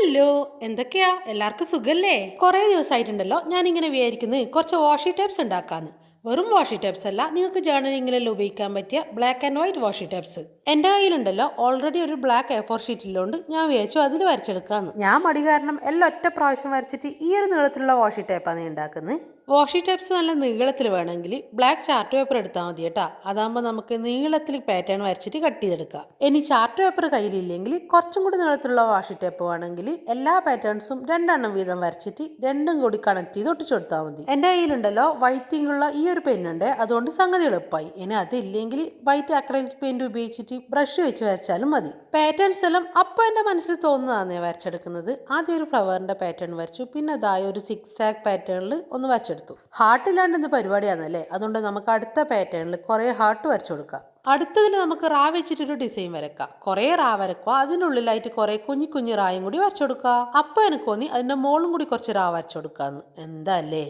Hello, എന്തൊക്കെയാ എല്ലാവർക്കും സുഖല്ലേ? കുറേ ദിവസമായിട്ടുണ്ടല്ലോ ഞാനിങ്ങനെ വിചാരിക്കുന്നത് കുറച്ച് വാഷി ടൈപ്സ് ഉണ്ടാക്കാന്ന്. വെറും വാഷി ടൈപ്സ് അല്ല, നിങ്ങൾക്ക് ജേർണലിങ്ങിലെല്ലാം ഉപയോഗിക്കാൻ പറ്റിയ ബ്ലാക്ക് ആൻഡ് വൈറ്റ് വാഷി ടൈപ്സ്. എൻ്റെ കയ്യിലുണ്ടല്ലോ ഓൾറെഡി ഒരു ബ്ലാക്ക് A4 ഷീറ്റിലുണ്ട്. ഞാൻ വിചാരിച്ചു അതിൽ വരച്ചെടുക്കാന്ന്. ഞാൻ മടി കാരണം എല്ലാം ഒറ്റ പ്രാവശ്യം വരച്ചിട്ട് ഈ ഒരു നീളത്തിലുള്ള വാഷി ടൈപ്പാണ് ഉണ്ടാക്കുന്നത്. വാഷി ടൈപ്സ് നല്ല നീളത്തിൽ വേണമെങ്കിൽ ബ്ലാക്ക് ചാർട്ട് പേപ്പർ എടുത്താൽ മതി കേട്ടാ. അതാകുമ്പോൾ നമുക്ക് നീളത്തിൽ പാറ്റേൺ വരച്ചിട്ട് കട്ട് ചെയ്തെടുക്കാം. ഇനി ചാർട്ട് പേപ്പർ കയ്യിലില്ലെങ്കിൽ കുറച്ചും കൂടി നീളത്തിലുള്ള വാഷി ടേപ്പ് വേണമെങ്കിൽ എല്ലാ പാറ്റേൺസും രണ്ടെണ്ണം വീതം വരച്ചിട്ട് രണ്ടും കൂടി കണക്ട് ചെയ്ത് ഒട്ടിച്ചു കൊടുത്താൽ മതി. എൻ്റെ കയ്യിലുണ്ടല്ലോ വൈറ്റിംഗ് ഉള്ള ഈ ഒരു പെന്നുണ്ട്, അതുകൊണ്ട് സംഗതി എളുപ്പമായി. ഇനി അതില്ലെങ്കിൽ വൈറ്റ് അക്രലിക് പെയിന്റ് ഉപയോഗിച്ചിട്ട് ബ്രഷ് വെച്ച് വരച്ചാലും മതി. പാറ്റേൺസ് എല്ലാം അപ്പോൾ എൻ്റെ മനസ്സിൽ തോന്നുന്നതാണ് വരച്ചെടുക്കുന്നത്. ആദ്യം ഒരു ഫ്ലവറിന്റെ പാറ്റേൺ വരച്ചു, പിന്നെ അതായ ഒരു സിക്സ് ആക്ക് പാറ്റേണിൽ ഒന്ന് വരച്ചെടുത്തു. ഹാർട്ട് ഇല്ലാണ്ട് ഇന്ന് പരിപാടിയാണല്ലേ, അതുകൊണ്ട് നമുക്ക് അടുത്ത പാറ്റേണിൽ കുറേ ഹാർട്ട് വരച്ചു കൊടുക്കാം. അടുത്തതിൽ നമുക്ക് റാ വെച്ചിട്ടൊരു ഡിസൈൻ വരക്കാം. കുറേ റാ വരക്കുക, അതിനുള്ളിലായിട്ട് കുറേ കുഞ്ഞു കുഞ്ഞു റായും കൂടി വരച്ചു കൊടുക്കുക. അപ്പൊ എനിക്ക് തോന്നി അതിന്റെ മോളും കൂടി കുറച്ച് റാ വരച്ചു കൊടുക്കാന്ന്. എന്താല്ലേ?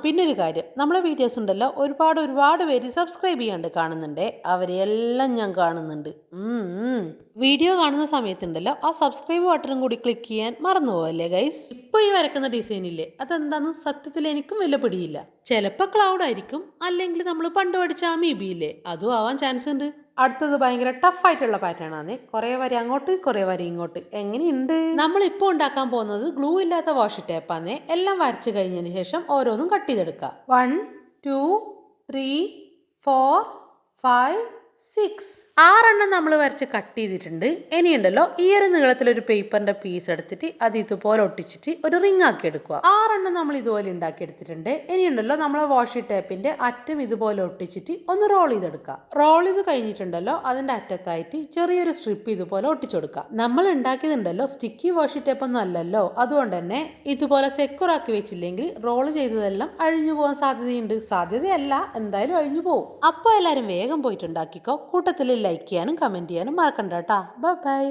പിന്നെ ഒരു കാര്യം, നമ്മളെ വീഡിയോസ് ഉണ്ടല്ലോ ഒരുപാട് പേര് സബ്സ്ക്രൈബ് ചെയ്യാണ്ട് കാണുന്നുണ്ടേ. അവരെല്ലാം ഞാൻ കാണുന്നുണ്ട്. വീഡിയോ കാണുന്ന സമയത്തുണ്ടല്ലോ ആ സബ്സ്ക്രൈബ് ബട്ടണും കൂടി ക്ലിക്ക് ചെയ്യാൻ മറന്നു പോവല്ലേ ഗൈസ്. ഇപ്പൊ ഈ വരക്കുന്ന ഡിസൈൻ ഇല്ലേ, അതെന്താന്ന് സത്യത്തിൽ എനിക്കും വലിയ പിടിയില്ല. ചിലപ്പോൾ ക്ലൗഡ് ആയിരിക്കും, അല്ലെങ്കിൽ നമ്മൾ പണ്ട് പഠിച്ച അമീബി ഇല്ലേ, അതും ആവാൻ ചാൻസ് ഉണ്ട്. അടുത്തത് ഭയങ്കര ടഫ് ആയിട്ടുള്ള പാറ്റേൺ ആണ്. കുറെ വരെ അങ്ങോട്ട് കുറെ വരെ ഇങ്ങോട്ട്. എങ്ങനെയുണ്ട്? നമ്മൾ ഇപ്പോൾ ഉണ്ടാക്കാൻ പോകുന്നത് ഗ്ലൂ ഇല്ലാത്ത വാഷി ടേപ്പാണ്. എല്ലാം വരച്ചു കഴിഞ്ഞതിന് ശേഷം ഓരോന്നും കട്ട് ചെയ്തെടുക്കുക. 1 2 3 4 5 6 6 നമ്മൾ വരച്ച് കട്ട് ചെയ്തിട്ടുണ്ട്. ഇനിയുണ്ടല്ലോ ഈ ഒരു നീളത്തിലൊരു പേപ്പറിന്റെ പീസ് എടുത്തിട്ട് അത് ഇതുപോലെ ഒട്ടിച്ചിട്ട് ഒരു റിംഗ് ആക്കി എടുക്കുക. 6 നമ്മൾ ഇതുപോലെ ഉണ്ടാക്കി എടുത്തിട്ടുണ്ട്. ഇനിയുണ്ടല്ലോ നമ്മളെ വാഷി ടേപ്പിന്റെ അറ്റം ഇതുപോലെ ഒട്ടിച്ചിട്ട് ഒന്ന് റോൾ ചെയ്തെടുക്കുക. റോൾ ചെയ്ത് കഴിഞ്ഞിട്ടുണ്ടല്ലോ അതിന്റെ അറ്റത്തായിട്ട് ചെറിയൊരു സ്ട്രിപ്പ് ഇതുപോലെ ഒട്ടിച്ചെടുക്കുക. നമ്മൾ ഉണ്ടാക്കിയതുണ്ടല്ലോ സ്റ്റിക്കി വാഷി ടേപ്പ് ഒന്നും അല്ലല്ലോ, അതുകൊണ്ട് തന്നെ ഇതുപോലെ സെക്യൂർ ആക്കി വെച്ചില്ലെങ്കിൽ റോൾ ചെയ്തതെല്ലാം അഴിഞ്ഞു പോകാൻ സാധ്യതയുണ്ട്. സാധ്യതയല്ല, എന്തായാലും അഴിഞ്ഞു പോകും. അപ്പോൾ എല്ലാവരും വേഗം പോയിട്ട് ഉണ്ടാക്കിക്കോ. കൂട്ടത്തിൽ ലൈക്ക് ചെയ്യാനും കമന്റ് ചെയ്യാനും മറക്കണ്ട കേട്ടാ. ബൈ.